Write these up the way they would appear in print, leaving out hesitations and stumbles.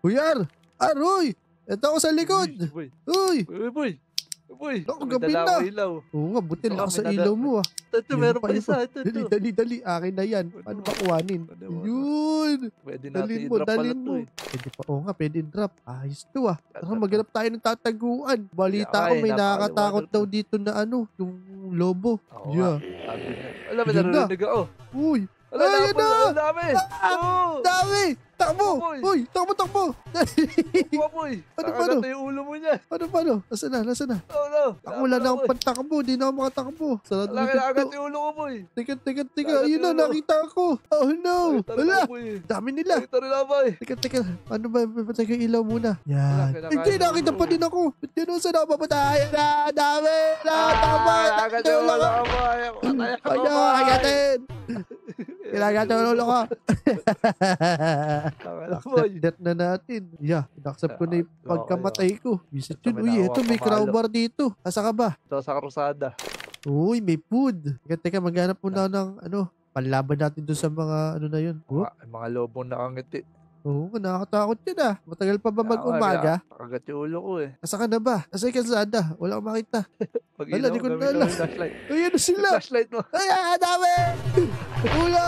Huyar! Aroy! Ito ako sa likod! Boy. Uy! Boy. Naku, May gabi dala na. akong ilaw. Oo nga, buti Ito, lakas sa may ilaw mo ah. Ito, meron pa isa. Ito. Dali. Akin na yan. Paano ba kuhanin? Yun! Pwede Dalhin natin mo, i-drop pala dalhin to mo. eh. Pwede pa. Oo nga, pwede drop. Ayos to ah. Tara, Ito. maghanap tayo ng tataguan. Balita ko may nakakatakot daw dito na ano, yung lobo. Oo Yeah. nga. Sabi niya. Alam mo, Yun na. narinig ako. Uy! Alam, Ayun na! Ang dami! Oo! Dami! Takbo! Boy. Uy! Takbo! Kuha, boy! Paano? Nakagat na yung ulo mo niya. Paano? Nasaan na? Oh, no! Ako wala na akong pantakbo. Di na ako makatakbo. Sarado Wala na ka nakagat pinto. yung ulo ko, boy! Teka. Nakagat Ayun na, yung ulo. nakita ko. Oh no! Nakita Wala! rin ako, boy. Dami nila. Nakita rin ako, boy! Teka. Ano ba? Patay ko ilaw muna. Yan. Wala, kinakain Hindi, mo. nakita pa din ako. Hindi na saan ako papatay. Na, dami. Nakatama. Nakagat yung ulo ko, boy! Patay ako, Ano, boy! agatin. Kailangan yung ulo ko. Nakagat, boy! Death na natin. Yeah, inaccept ko na yung pagkamatay ko. Visit Ito, yun. may Uy, nakuha ito may pamalo. crowbar dito. Asa ka ba? Ito sa karusada. Uy, may food. Teka, maghanap muna ako ng ano, panlaban natin doon sa mga ano na yun. Oh, Mga lobong nakangiti. oo, nakakatakot yun ah. Matagal pa ba mag-umaga? Nakagat yung ulo ko eh. Asa ka na ba? Asa yung kalsada? Wala akong makita. Pag Wala, di ko gamit na alam. yung flashlight. Ay, ano sila? Flashlight mo. Ay, dami! Ulo!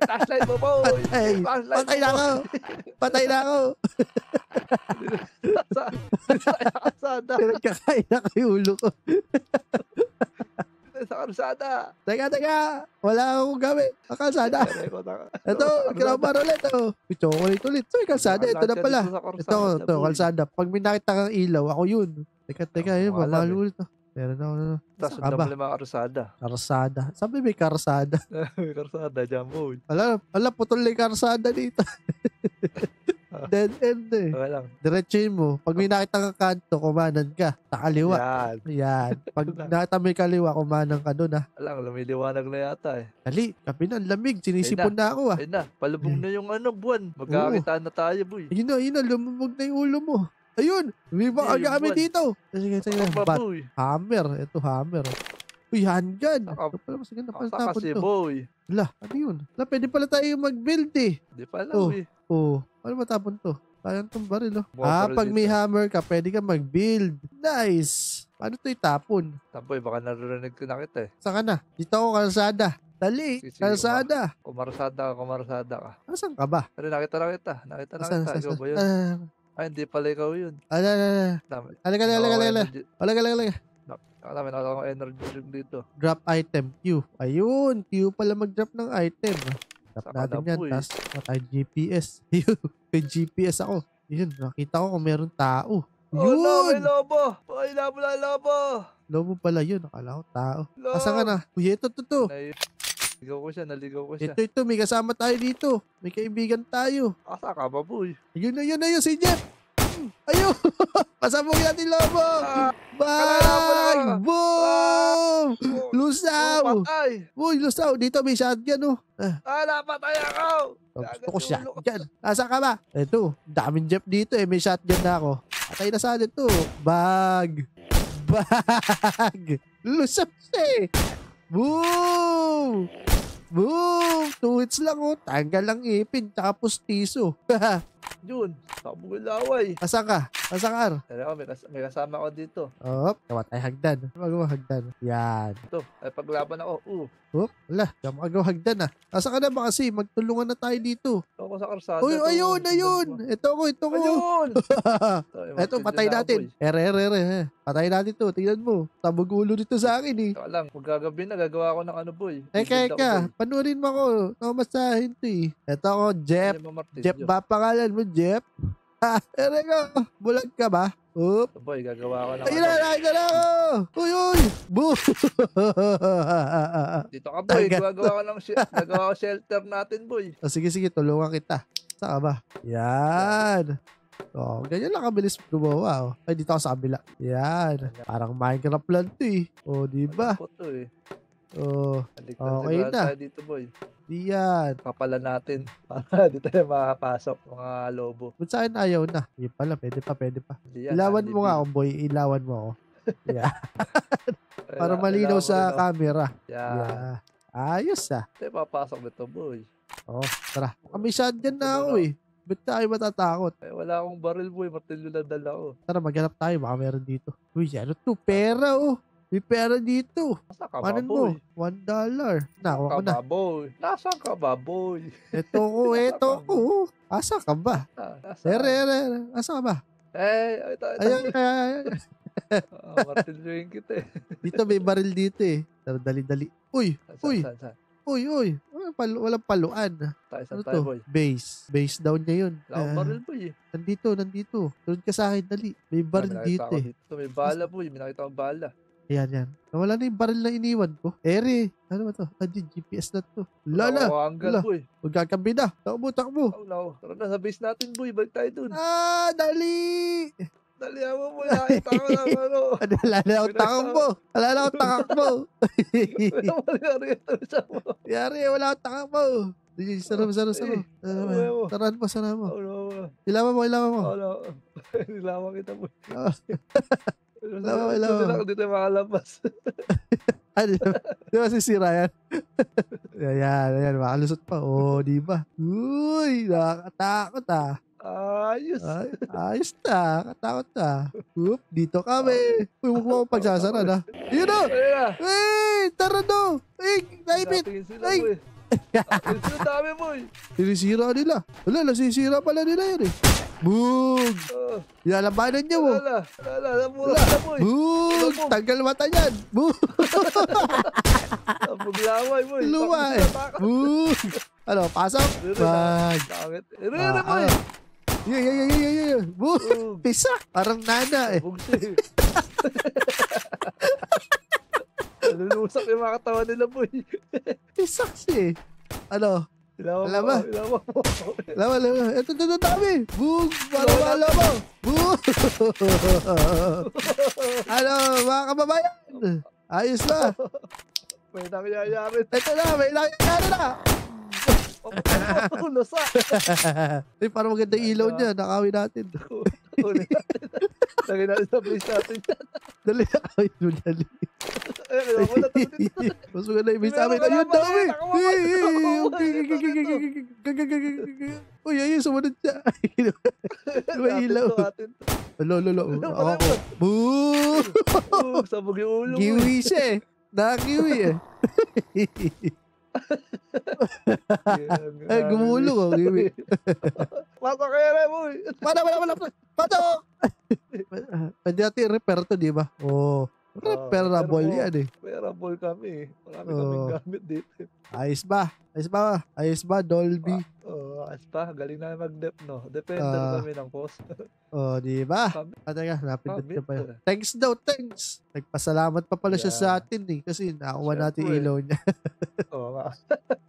Flashlight mo, boy! Patay! Flashlight Patay na mo. ako! Patay na ako! Sa karsada. Pinagkakain na kayo ulo ko. Sa karsada. Teka! Wala akong gamit. Ang kalsada. Ito, crowbar ulit. May chocolate ulit. So, yung kalsada. Ito na pala. Ito, kalsada. Pag may nakita kang ilaw, ako yun. Teka, yun. Mamalo ulit. Meron ako na. Tapos sundan mo lima karsada. Karsada. Sabi may karsada. Karsada dyan, boy. Ala, putol na yung karsada dito. Dead end eh. Walang. Diretsuhin mo. Pag may nakita kang kanto, kumanan ka. Nakaliwa. Yan. Pag nakita may kaliwa, kumanan ka doon ah. Walang, lumiliwanag na yata eh. Dali, kape na, ang lamig. Sinisipon na ako ah. Ayun na, palubog na yung buwan. Magkakita na tayo, boy. Yun na, lumubog na yung ulo mo. Ayun, may mga gamit dito. Sige. Boy. Hammer, ito hammer. Uy, handgun. Naka- Ito pala, mas ganda pala Asa tapon kasi, to. boy. Wala, ano yun? Wala, pwede pala tayo mag-build eh. Di pa alam Oh. eh. Oo, paano matapon to? Sayang tong baril oh. Mga baril Pag may dito. hammer ka, pwede ka mag-build. Nice! Paano to itapon? Tampoy, baka naririnig ko na kita eh. Saan ka na? Dito ako, kalsada. Dali, Sige, kalsada. Kumarasada ka. Nasaan ka ba? Pero nakita na kita. Saan? Ikaw ba yun? Ay, hindi pala ikaw yun. Dami. Alaga. Dami na akong energy drink dito. Drop item, Q. Ayun, Q pala mag-drop ng item. Drop Saka natin na yan, po eh. tas tayo GPS. Yun, may GPS ako. Yun, nakita ko kung meron tao. Oh no, may Yun! lobo! Ay, nabula lobo! Lobo pala yun, nakala ko tao. Lobo! Asa ka na? Uy, ito. Naligaw ko siya. Ito, may kasama tayo dito. May kaibigan tayo. Asa ka ba, boy? Yun na, si Jeff. Ayun! Pasabog natin lobo! Bang! Boom! Lusaw! Patay! Uy, lusaw! Dito may shotgun oh. Napatay ako! Gusto ko shotgun. Asa ka ba? Ito, daming Jeff dito eh. May shotgun na ako. Patay na sa atin to. Bag! Lusaw siya eh. Boom! 2 hits lang oh. Tanggal lang ipin, tsaka pustiso. Yun, sabog yung laway. Asa ka? Ar? May kasama ko dito. Gawa tayo hagdan. Magawa hagdan. Yan. Ito, ay paglaban ako. Wala. Diyan magawa hagdan ah. Asa ka na ba kasi? Magtulungan na tayo dito. Ito ako sa karsada. Uy, ayun. Ito ko. Ayun! Ito, patay natin. Patay natin to. Tingnan mo. Tabog ulo dito sa akin eh. Ito lang, magagabi na, gagawa ko ng boy. Eka. Panurin mo ako. Namasahin to eh. Ito ako, Jeff. Jeff ba pangalan mo, Jeff? Ereka. Bulag ka ba? Oop. Ito boy, gagawa ko ng Ayun na, nakita na ako. Uy. Boom. Dito ka boy, gagawa ko shelter natin boy. Sige, tulungan kita. Saan ka ba? Yan. Ganyan lang kabilis gumawa. Ay, dito ako sa kabila. Yan. Parang Minecraft lang to eh. Diba? Ito eh. Okay na. Dito boy. Diyan. Kapalan natin. Para di tayo makapasok mga lobo. Ba't saan ayaw na? Hindi pala, pwede pa. Diyan, Ilawan mo nga ako, boy. Ilawan mo ako. Yeah. Para malinaw sa camera. Yeah. Ayos ah. Tayo papasok nito boy. Tara. May shotgun na ako eh. Ba't tayo matatakot? Eh, wala akong baril, boy. Martilyo lang dala ko. Tara, maghanap tayo. Baka meron dito. Uy, ano to? Pera, oh. May pera dito. Nasaan ka ba, Panan mo? boy? $1. Nakuha ko Nasaan na. ka ba, boy? Nasaan ka ba, boy? Ito ko. Asa ka ba? Nasaan? Ere. Asa ka ba? Ito. Ayan. Martilyoin kita eh. Dito may baril dito eh. Tara, dali. Uy. Saan? Uy. Walang paluan. Saan Ano tayo, to? boy? Base down niya yun. Wala akong baril, boy eh. Nandito. Tulad ka sa akin, dali. May baril dito eh. May bala, boy. May nakita akong bala. Ayan. Nawala na yung baril na iniwan ko. Ere. Ano ba to? GPS na to. Lala. Hanggal, boy. Magkakambi na. Takbo. No. Tara na sa base natin, boy. Balik tayo dun. Dali. Dali mo, boy. Nakita ko lang, ano. Alala akong takak mo. Yari, wala akong takak mo. Sarap. Saran mo. Ilawan mo. Ilawan kita, boy. Ilawan. Dito makalabas. Di ba sisira yan? Ayan. Makalusot pa. Di ba? Uy, nakakatakot Ayos na. Katakot na. Dito kami. Uy, huwag mo pagsasara na. Yun o! Tara no! Naipit! Sila dami, boy. Sinisira nila. Wala, nasisira pala nila yan eh. Boog! Ilalabanan niyo mo. Wala. Namura na, boy. Boog! Tanggal mata niyan. Boog! Paglaway, boy. Luwa eh. Boog! Ano, pasok? Bag! boy. Boog! Pisak! Parang nana eh. Nalusak yung mga katawan nila, boy. Pisak siya eh. Ano? Ilawan mo. Ito dami. Boog! Wala mo. Boog! Ano, mga kababayan? Ayos na. May nangyayari. Ito na, may nangyayari na. Lusak. Parang maganda ilaw niya. Nakawin natin. Lagay natin sa place natin. Dali, nakawin mo, dali. Mas maganda yung base namin. Ayun, dami. Uy, ayun, sumunod siya. May ilaw. Lolo. Ako. Boo! Sabog yung ulo. Giwi siya eh. Nakakiwi eh. Ay, gumulong oh, giwi. Pasok kayo, boy. Pasok! Pwede natin i-repair to, di ba? Repairable yan eh. Repairable kami. Marami kaming gamit dito. Ayos ba, Dolby? Ayos pa. Galing na mag-dep, no? Depender kami ng cost. Di ba? Teka, napindot niya pa yun. Thanks. Nagpasalamat pa pala siya sa atin eh. Kasi nakuha natin ilaw niya. Oo nga.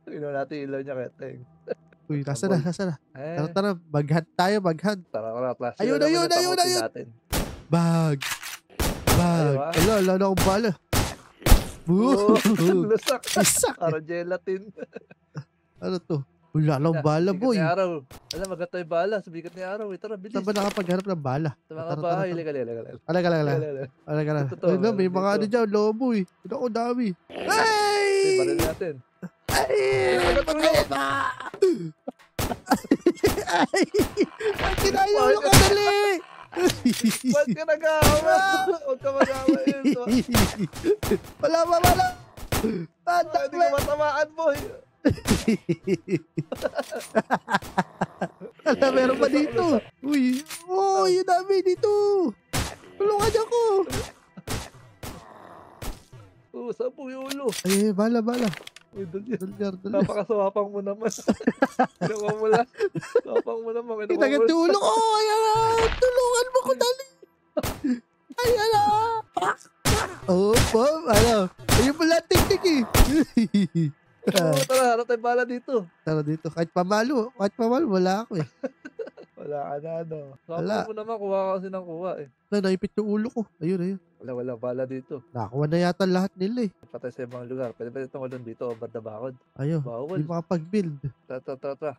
Ilaw natin ilaw niya kaya thanks. Uy, nasa na. Tara, mag-hunt tayo. Tara. Ayun. Bag. Wala na akong bala. Lusak. Isak. Para gelatin. Ano to? Wala na akong bala, boy. Alam, maganda yung bala. Sabigat ni araw. Tara, bilis. Saan ba nakapagharap ng bala? Sa mga bahay. Lega. Ala, may mga ano dyan, lobo eh. Ako, dami. Hey! Baril natin. Ay! Kinayulo ka dali! Ba't ka nag-awa? Huwag ka mag-awa yun. Wala. Hindi ka matamaan, boy. Ala, meron pa dito. Uy, yun dami dito. Tulungan ako. Sabog yung ulo. Ay, bala. Uy, Dolyar. Napakasawapang mo naman. Kinuha mo lang. Sawapang mo naman. Nagatulong ko. Ayan, tulungan mo ko dali. Ayan na. Ano? Ayun pala tik-tik eh. Tara, harap tayo bala dito. Tara dito. Kahit pamalo, wala ako eh. Wala ka na, ano. Wala. Sawapang mo naman, kuha ka kasi ng kuha eh. Naipit yung ulo ko. Ayun. Wala bala dito. Nakakuha na yata lahat nila eh. Patay sa ibang lugar. Pwede ba itong ulon dito, over the bakod? Ayun. Bawal. Hindi makapag-build. Tara.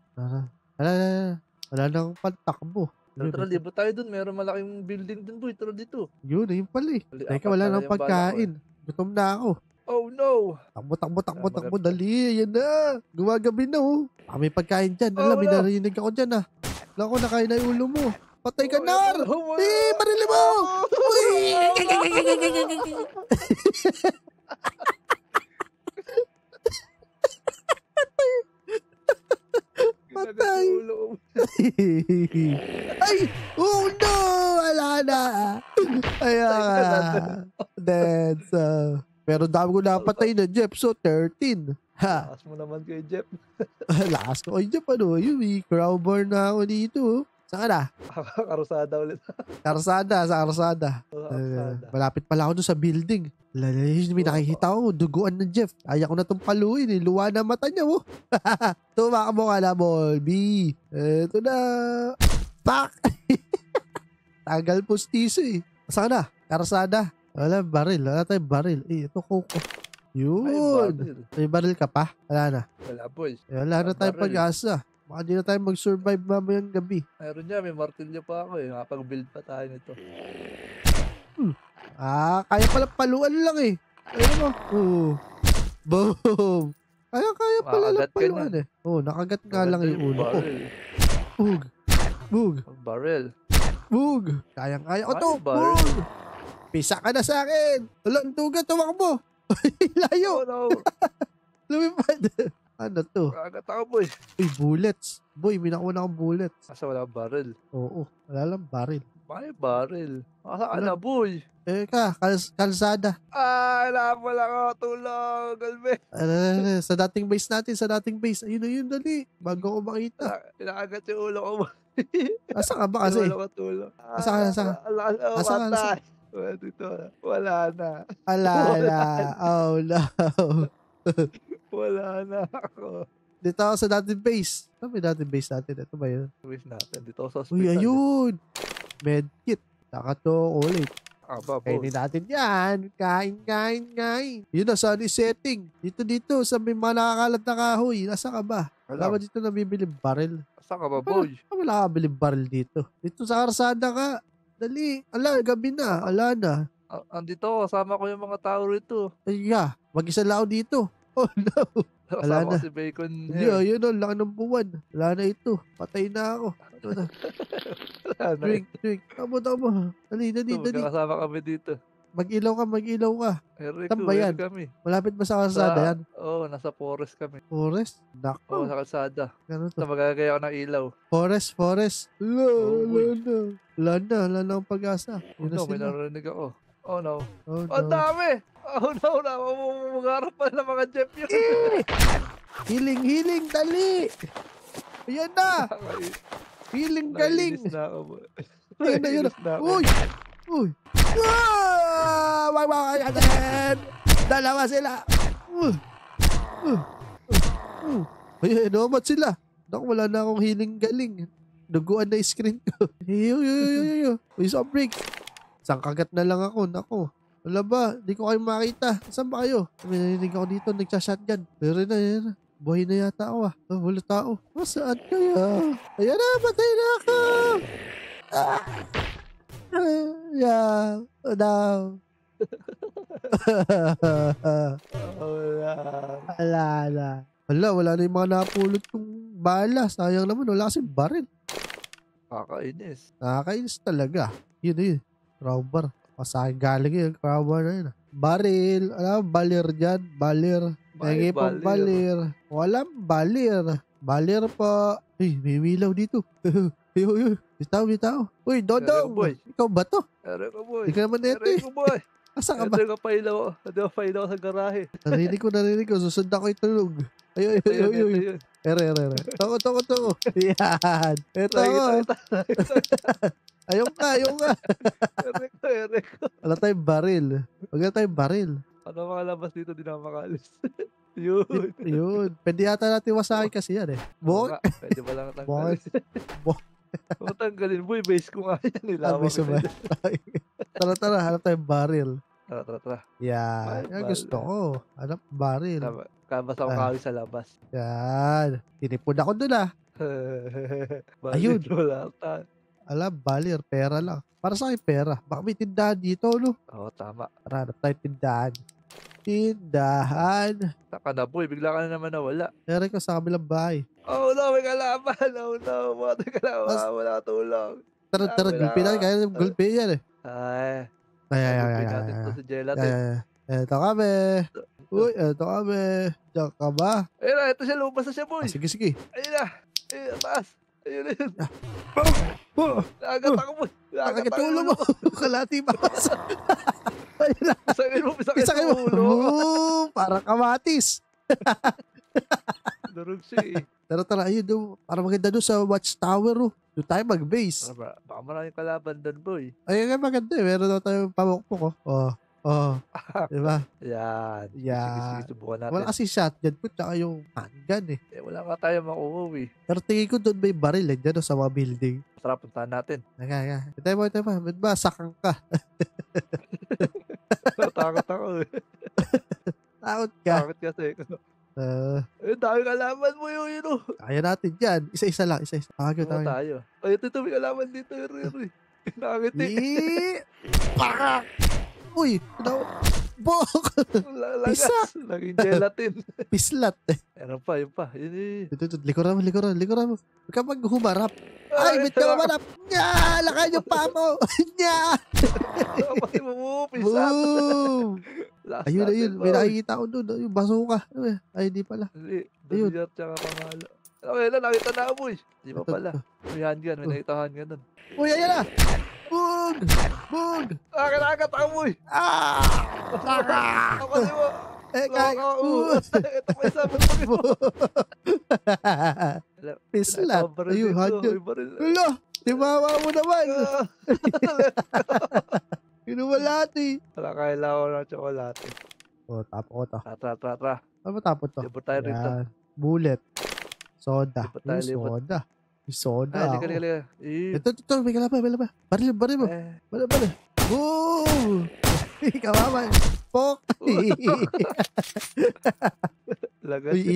Wala nang pantakbo. Tara, libo tayo dun. Meron malaking building dun, boy. Tara dito. Yun pala eh. Teka, wala nang pagkain. Gutom na ako. Oh no! Takbo. Dali. Ayan na. Gumagabi na oh. May pagkain dyan. Alam, may narinig ako dyan ah. Naku, nakain na yung ulo mo. Patay ka, Oh, Nar! oh, Barili mo! Uy! Patay! Ay! Oh no! Wala na! Ayan. Dead. Pero dami ko napatay na, Jeff. So, 13. Ha! Lakas mo naman kay Jeff. Lakas ko kay Jeff. Ano? Yun, may crowbar na ako dito. Saan ka na? Karusada ulit. Karsada, sa karsada. Karusada. Malapit pala ako doon sa building. May nakikita ko, duguan ng Jeff. Kaya ko na itong paluin eh. Luwa na mata niya mo. Tumaka mo ka na, Bolby. Eto na. Pak! Tagal postiso eh. Saan ka na? Karsada. Wala, baril. Wala tayong baril. Ito Coco. Yun. May baril ka pa? Wala na. Wala, boys. Wala na tayong pag-asa. Baka di na tayo mag-survive mamayang gabi. Meron niya, may martilyo pa ako eh. Nakapag-build pa tayo nito. Kaya pala paluan lang eh. Ayun mo. Boom. Kaya pala lang paluan eh. Nakagat nga lang yung ulo ko. Bug. Bug. Barrel. Bug. Kaya ko to. Barrel. Bug. Pisa ka na sa akin. Wala, ang duga, tumakbo. Layo. Oh no. Lumipad. Ano to? Kagat ako, boy. Uy, bullets. Boy, may nakuha na akong bullets. Asa wala barrel. Oo, wala lang baril. May barrel. Asa ka na, boy? Kalsada. Kailangan mo lang ako. Tulong, galbe. Sa dating base natin, Ayun, dali. Bago ako makita. Kinakagat yung ulo ko, boy. Asa ka ba kasi? Tulong. Asa ka? Dito. Wala na. Alala. Oh, no. Wala na ako. Dito ako sa dating base. Ano may dating base natin? Ito ba yun? Wish natin. Dito ako sa hospital. Uy, ayun. Medkit. Saka to ulit. Aba, Kainin natin yan. Kain. Yun na, sunny setting. Dito, sa may mga nakakalat na kahoy. Nasa ka ba? Wala ba dito nabibili baril? Saan ka ba, boy? Wala ka bili baril dito. Dito sa karsada ka. Dali. Gabi na. Ala na. Andito ako. Kasama ko yung mga tao rito. Ay, mag-isa lang ako dito. Oh, no. Wala Kasama na. ko si Bacon. Hindi, yun o. Laki ng buwan. Wala na ito. Patay na ako. Ito na. Drink. Tama. Dali. Kasama kami dito. Mag-ilaw ka. Eric, Saan ba yan? kami. Malapit ba sa kalsada yan? Nasa forest kami. Forest? Nako. Sa kalsada. Ganun to. Sa magagaya ako ng ilaw. Forest. Wala na ang pag-asa. Yun na May sila. narinig ako. Oh no. Oh, Ang no. dami! Oh no, magarap pa ng mga Jeff yun. Healing, dali! Ayan na! Healing, galing! Naiinis na ako. Ayan na. Naiinis na ako. Uy! Dalawa sila! Ay, nomat sila. Naku, wala na akong healing galing. Duguan na yung screen ko. Yo. Uy, soft break. Isang kagat na lang ako. Naku. Wala ba? Hindi ko kayo makita. Saan ba kayo? May narinig ako dito. Nagsa-shotgun. Pero na. Buhay na yata ako ah. Wala tao. Saan kaya? Ayan na. Patay na ako. Yeah. No. Wala na yung mga napulot kong bala. Sayang naman. Wala kasing baril. Kakainis. Nakakainis talaga. Yun. Crowbar. Masahin galing yun. Crowbar na yun. Baril. Balir dyan. Balir. Hingi pang balir. Walang balir. Balir pa. May wilaw dito. Yo. May tao. Uy, Dodong. Ikaw ba to? Eric ko, boy. Hindi ka naman neto eh. Eric ko, boy. Asa ka ba? Hindi ko pailaw sa garahe. Narinig ko. Susundan ko itulog. Ayun. Toko. Yan. Ito ako. Ayun ka. Eric ko. Wala tayong baril. Ano mga labas dito, di na makalis. Yun. Pwede yata natin wasakin kasi yan eh. Bok? Pwede ba lang tanggalin? Kung tanggalin, boy, base ko nga yan. Tara, hanap tayong baril. Tara. Yan. Yan gusto ko. Hanap baril. Kabas ako kawin sa labas. Yan. Tinipod ako dun ah. Ayun. Balir. Pera lang. Para sa akin pera. Baka may tindahan dito, no? Oo, tama. Tara, hanap tayong tindahan. Taka na, boy. Bigla ka na naman nawala. Meron ko sa kabilang bahay. Oh no, may kalaban. Oh no, mga kalaban. Wala tulong. Tara, gulpi na. Kaya gulpi yan eh. Ay. Ay. Gulpi natin to si Gelatin. Eto kami. Uy, eto kami. Diyan ka ba? Ayun na, ito siya. Lumabas na siya, boy. Sige. Ayun na. Ayun, taas. Ayun na yun. Nakagat ako, boy. Nakagat yung ulo mo. Kalati bakas. Ayun na. Pisakin mo ulo. Parang kamatis. Durog siya eh. Tara, ayun doon. Para maganda doon sa watchtower. Doon tayo mag-base. Baka maraming kalaban doon, boy. Ayun nga maganda eh. Meron daw tayong pamukpok. Diba? Yan. Sige, subukan natin. Wala kasi shotgun po tsaka yung handgun eh. Wala nga tayo makuha eh. Pero tingin ko doon may baril eh. Diyan sa mga building. Masarap, puntahan natin. Ito mo. Ba't ba? Sakang ka. Takot ako eh. Takot ka. Takot kasi. Dami kalaban mo yun. Kaya natin dyan. Isa-isa lang. Takot tayo. Ay, ito may kalaban dito. Nakakiti. Uy! Bok! Lagas. Naging gelatin. Pislat eh. Meron pa, yun pa. Ito. Likuran mo. Kapag humarap. Ay, bit ka humarap. Nya! Lakay yung paa mo. Nya! Pati mo, pisat. Ayun. May nakikita ko doon. Yung basuka. Ay, hindi pala. Ayun. Tsaka pangalo. Okay na, nakita na mo eh. Di ba pala? May handgun, may nakita handgun doon. Uy, ayan na! Bug! Nakagat ako mo eh. Ako di mo. Ito pa isa. Pislat. Ayun, handgun. Wala! Timawa mo naman. Inuwalati. Wala, kailangan ko ng tsokolate. Tapo ko to. Tara. Ano ba tapos to? Libot tayo rito. Bullet. Soda. Libot. Soda. Liga. Ito. May kalaban. Baril mo. Baril. Boom! Kawaman. Pok! Uy,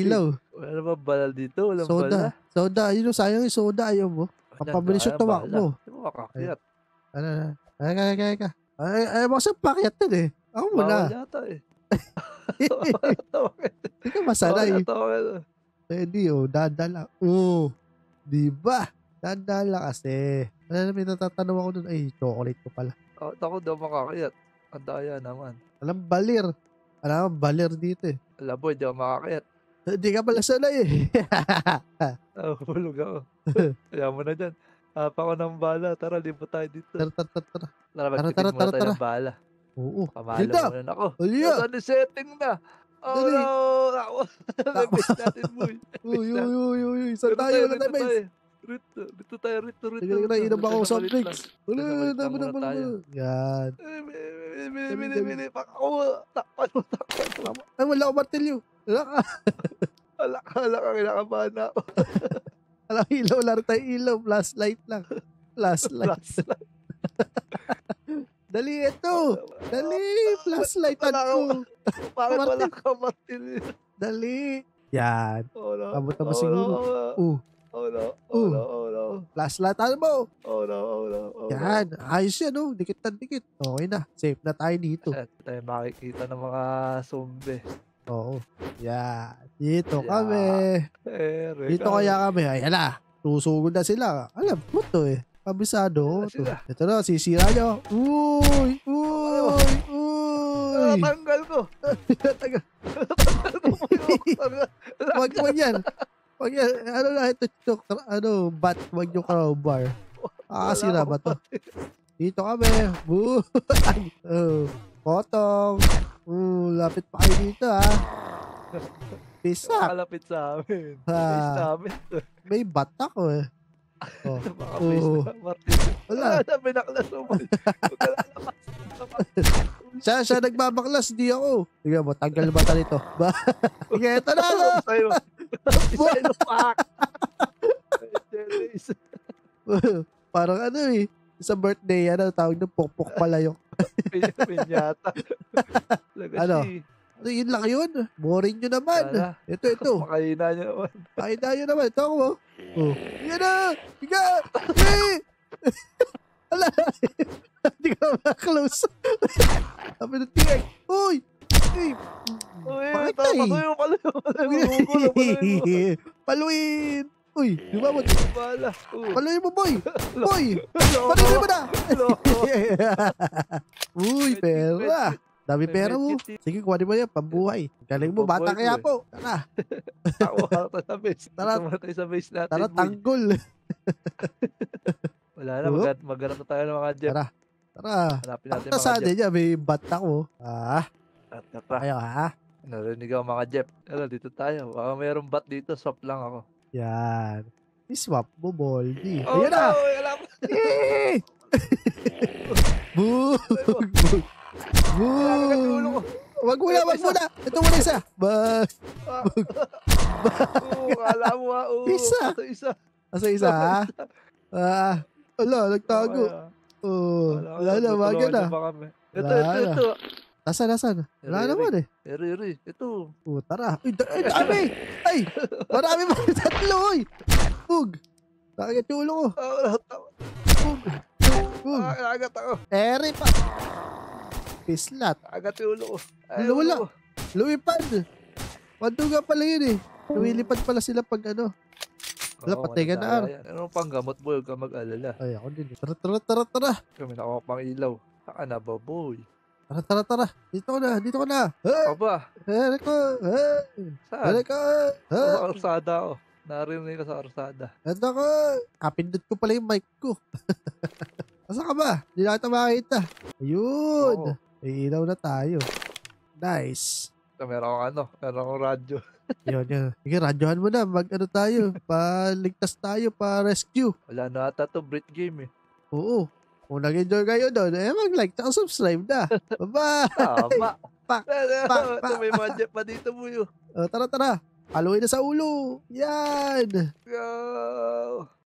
ilaw. Wala ba balal dito? Walang bala? Soda. Ayun, sayang yung soda. Ayaw mo. Pampabilis yung tuwak mo. Hindi mo makakyat. Kaya. Ay, baka pakyat din eh. Ako muna. Bawal yata eh. Hindi ka masanay. Hindi dadala. Diba? Dadala kasi. May natatanong ako dun. Ay, chocolate ko pala. Ako daw makakyat. Ang daya naman. Alam, balir dito eh. Alam boy, di ako makakyat. Hindi ka pala sanay eh. Hulog ako. Kaya mo na dyan. Hapa ko ng bala. Tara, libot tayo dito. Tara. Magtipid muna tayo ng bala. Oo. Pamalo muna ako. Alya. Setting na. Oh Dali. no. Ako. Base natin boy. Uy. Saan tayo? Wala tayo base. Dito tayo. Teka, inom ako soft drinks. Wala. Yan. Bili. Ako. Takpan mo. Ay, wala akong martilyo. Wala ka. Wala ka. Kinakabahan na ako. Alam, ilaw. Laro tayo ilaw. Flashlight lang. Flashlight. Dali, ito. Dali, flashlightan ko. Bakit wala ka martilyo? Dali. Yan. Abot na ba siguro? Oh no. Flashlightan mo. Oh no. Yan. Ayos yan, oh. Dikit. Okay na. Safe na tayo dito. Tayo makikita ng mga zombie. Oo. Yan. Dito kami. Dito kaya kami. Ayan na. Susugod na sila. Alam mo to eh. Kabisado. Ito na, sisira nyo. Uy! Tanggal ko. Wag yan. Ano na ito? Bat. Wag yung crowbar. Sira ba to? Dito kami. Potong. Lapit pa kayo dito ha. Pisak. Nakalapit sa amin. Base namin. May bat ako eh. Baka base na martilyo. Wala. Binaklas mo. Siya nagbabaklas, di ako. Tingnan mo, tanggal bata nito. Sige, ito na ako. Sa'yo, pak. Parang ano eh. Sa birthday, tawag na pokpok pala yung. Pinyata. Ano? Yun lang yun. Boring nyo naman. Ito. Makahina nyo naman. Makahina nyo naman. Ito ako. Yan na. Higa. Ala. Hindi ka ma-close. Sabi ng tingay. Uy. Bakit na eh? Paluin! Uy, lumabot. Bala. Paluin mo, boy! Boy! Paluin mo na! Uy, pera. Dami pera mo. Sige, kuhanin mo yan. Pambuhay. Galing mo, bata kaya po. Tara. Ako, sa base. Tara. Tara tayo sa base natin. Tara, boy. tanggol. Wala na, maghanap na tayo ng mga jet. Tara. Tara. Hanapin natin Pakta mga sa jet. atin niya. May bat ako. Tara. Ayaw ha. Narinig ako mga jet. Dito tayo. Baka mayroong bat dito. Swap lang ako. Yan. I-swap mo, Baldi. Oh, Ayun na. no, alam mo. Eh! Bug! Bug! Bug! Wag mo na, wag mo na. Ito muna isa. Bug! Kala mo ha. Isa. Isa. Asa isa ha? Ala, nagtago. Wala na, wag na. Ito. Nasaan? Wala naman eh. Eri. Ito. Tara. Uy, dami! Ay! Marami mo. Tatlo, uy! Bug! Nakagit yung ulo ko. Bug! Agat ako. Eri pa! Pislat. Agat yung ulo ko. Wala. Lumipad. Maduga pala yun eh. Lumilipad pala sila pag ano. Wala, patay ka na. Ano pang gamot, boy? Huwag ka mag-alala. Ay, ako din. Tara. Kami nakuha pang ilaw. Saka na ba, boy? Tara. Dito ko na. Ha? Aba, Eri ko. saan? Eri ko. Sa arsada ako. Narinig ka sa arsada. Ito ko. Kapindot ko pala yung mic ko. Asa ka ba? Hindi na kita makakita. Ayun. Oo. May ilaw na tayo. Nice. Meron akong radyo. Yun. Sige, radyohan mo na. Mag-ano tayo. Paligtas tayo. Pa-rescue. Wala na ata to, Brit game eh. Oo. Kung nag-enjoy kayo doon, mag-like at subscribe na. Bye-bye. Tama. Pak. Ito may mga jet pa dito, boy. Tara. Haluin na sa ulo. Yan. Go!